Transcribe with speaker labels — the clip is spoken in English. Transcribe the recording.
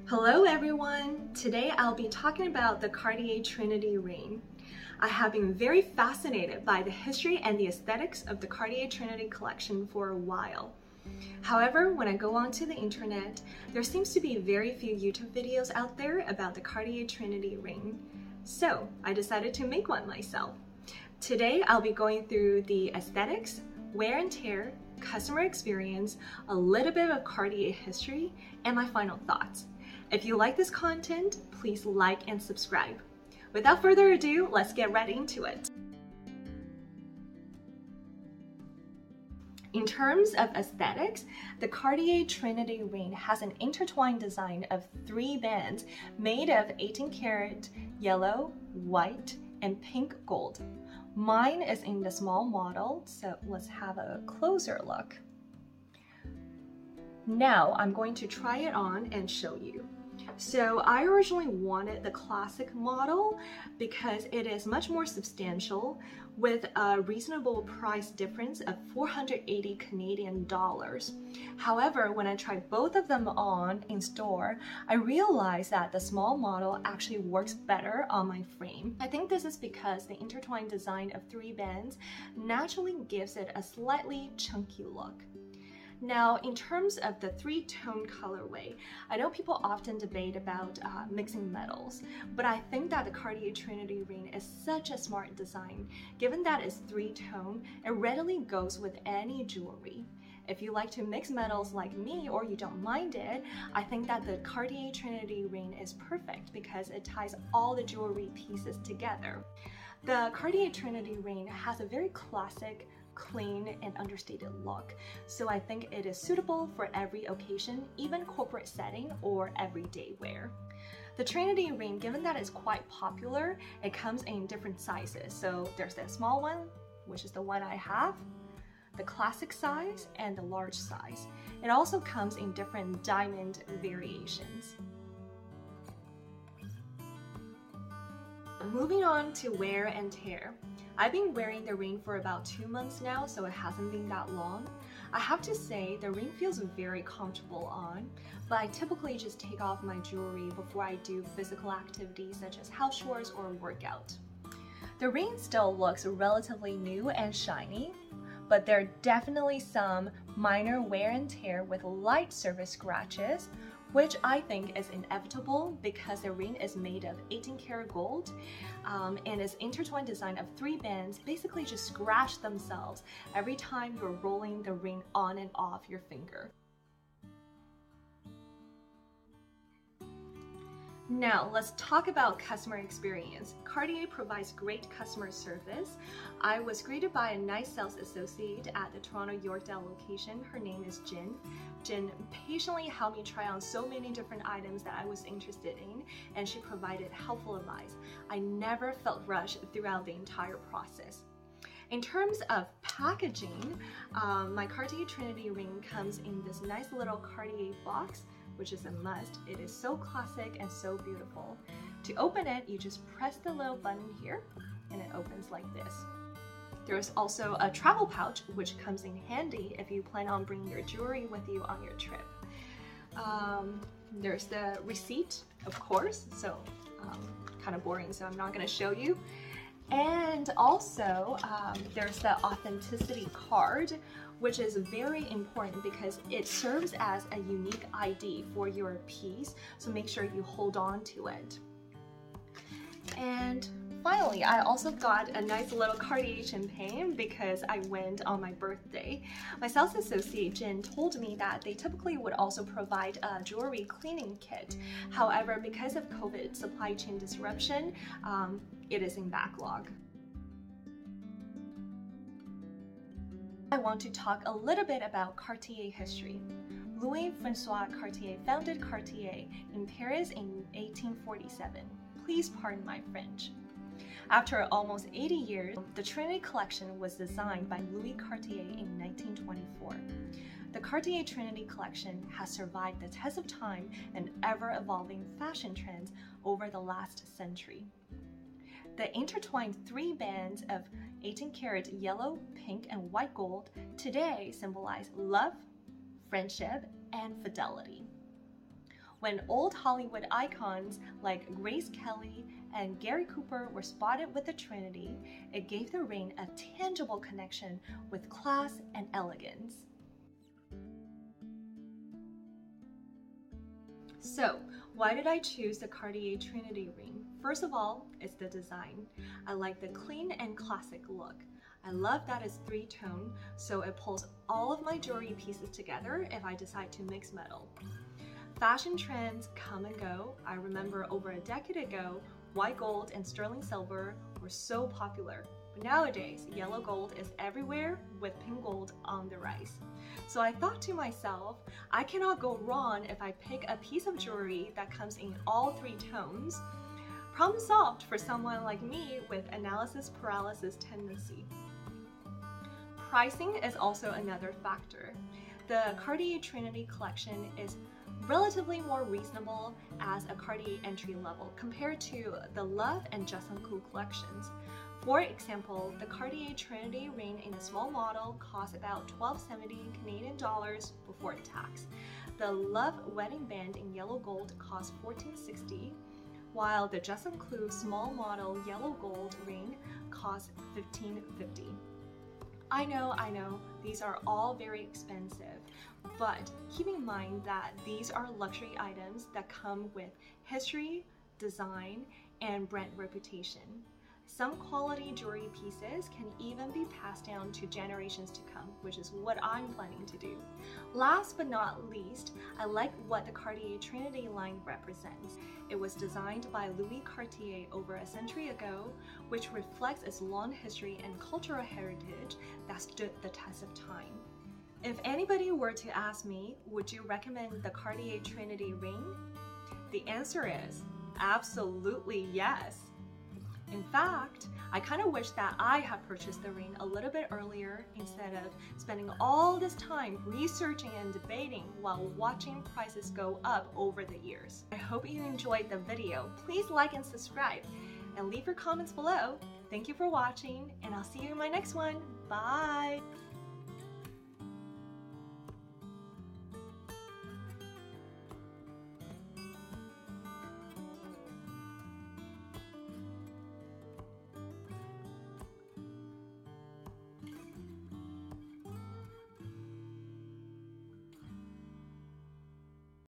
Speaker 1: Hello everyone! Today I'll be talking about the Cartier Trinity ring. I have been very fascinated by the history and the aesthetics of the Cartier Trinity collection for a while. However, when I go onto the internet, there seems to be very few YouTube videos out there about the Cartier Trinity ring. So I decided to make one myself. Today I'll be going through the aesthetics, wear and tear, customer experience, a little bit of Cartier history, and my final thoughts. If you like this content, please like and subscribe. Without further ado, let's get right into it. In terms of aesthetics, the Cartier Trinity ring has an intertwined design of 3 bands made of 18-karat yellow, white, and pink gold. Mine is in the small model, so let's have a closer look. Now I'm going to try it on and show you. So I originally wanted the classic model because it is much more substantial with a reasonable price difference of 480 Canadian dollars. However, when I tried both of them on in store, I realized that the small model actually works better on my frame. I think this is because the intertwined design of 3 bands naturally gives it a slightly chunky look. Now, in terms of the 3-tone colorway, I know people often debate about mixing metals, but I think that the Cartier Trinity ring is such a smart design. Given that it's 3-tone, it readily goes with any jewelry. If you like to mix metals like me or you don't mind it, I think that the Cartier Trinity ring is perfect because it ties all the jewelry pieces together. The Cartier Trinity ring has a very classic, clean and understated look, so I think it is suitable for every occasion, even corporate setting or everyday wear. The Trinity ring, given that it's quite popular, it comes in different sizes. So there's the small one, which is the one I have, the classic size, and the large size. It also comes in different diamond variations. Moving on to wear and tear. I've been wearing the ring for about 2 months now, so it hasn't been that long. I have to say the ring feels very comfortable on, but I typically just take off my jewelry before I do physical activities such as house chores or workout. The ring still looks relatively new and shiny, but there are definitely some minor wear and tear with light surface scratches, which I think is inevitable because the ring is made of 18-karat gold and its intertwined design of 3 bands basically just scratch themselves every time you're rolling the ring on and off your finger. Now, let's talk about customer experience. Cartier provides great customer service. I was greeted by a nice sales associate at the Toronto Yorkdale location. Her name is Jin. Jin patiently helped me try on so many different items that I was interested in, and she provided helpful advice. I never felt rushed throughout the entire process. In terms of packaging, my Cartier Trinity ring comes in this nice little Cartier box, which is a must. It is so classic and so beautiful. To open it, you just press the little button here and it opens like this. There is also a travel pouch which comes in handy if you plan on bringing your jewelry with you on your trip. There's the receipt, of course, so kind of boring, so I'm not going to show you. And also there's the authenticity card, which is very important because it serves as a unique ID for your piece, so make sure you hold on to it. And finally, I also got a nice little Cartier champagne because I went on my birthday. My sales associate Jin told me that they typically would also provide a jewelry cleaning kit. However, because of COVID supply chain disruption, it is in backlog. I want to talk a little bit about Cartier history. Louis-François Cartier founded Cartier in Paris in 1847. Please pardon my French. After almost 80 years, the Trinity collection was designed by Louis Cartier in 1924. The Cartier Trinity collection has survived the test of time and ever-evolving fashion trends over the last century. The intertwined 3 bands of 18-karat yellow, pink, and white gold today symbolize love, friendship, and fidelity. When old Hollywood icons like Grace Kelly and Gary Cooper were spotted with the Trinity, it gave the ring a tangible connection with class and elegance. So, why did I choose the Cartier Trinity ring? First of all, it's the design. I like the clean and classic look. I love that it's three-tone, so it pulls all of my jewelry pieces together if I decide to mix metal. Fashion trends come and go. I remember over a decade ago, white gold and sterling silver were so popular. But nowadays, yellow gold is everywhere with pink gold on the rise. So I thought to myself, I cannot go wrong if I pick a piece of jewelry that comes in all three tones. Problem solved for someone like me with analysis paralysis tendency. Pricing is also another factor. The Cartier Trinity collection is relatively more reasonable as a Cartier entry level compared to the Love and Justin Coup collections. For example, the Cartier Trinity ring in a small model costs about $12.70 Canadian dollars before tax. The Love wedding band in yellow gold costs $14.60, while the Justin Coup small model yellow gold ring costs $15.50. I know, these are all very expensive, but keep in mind that these are luxury items that come with history, design, and brand reputation. Some quality jewelry pieces can even be passed down to generations to come, which is what I'm planning to do. Last but not least, I like what the Cartier Trinity line represents. It was designed by Louis Cartier over a century ago, which reflects its long history and cultural heritage that stood the test of time. If anybody were to ask me, would you recommend the Cartier Trinity ring? The answer is absolutely yes. In fact, I kind of wish that I had purchased the ring a little bit earlier instead of spending all this time researching and debating while watching prices go up over the years. I hope you enjoyed the video. Please like and subscribe and leave your comments below. Thank you for watching, and I'll see you in my next one. Bye!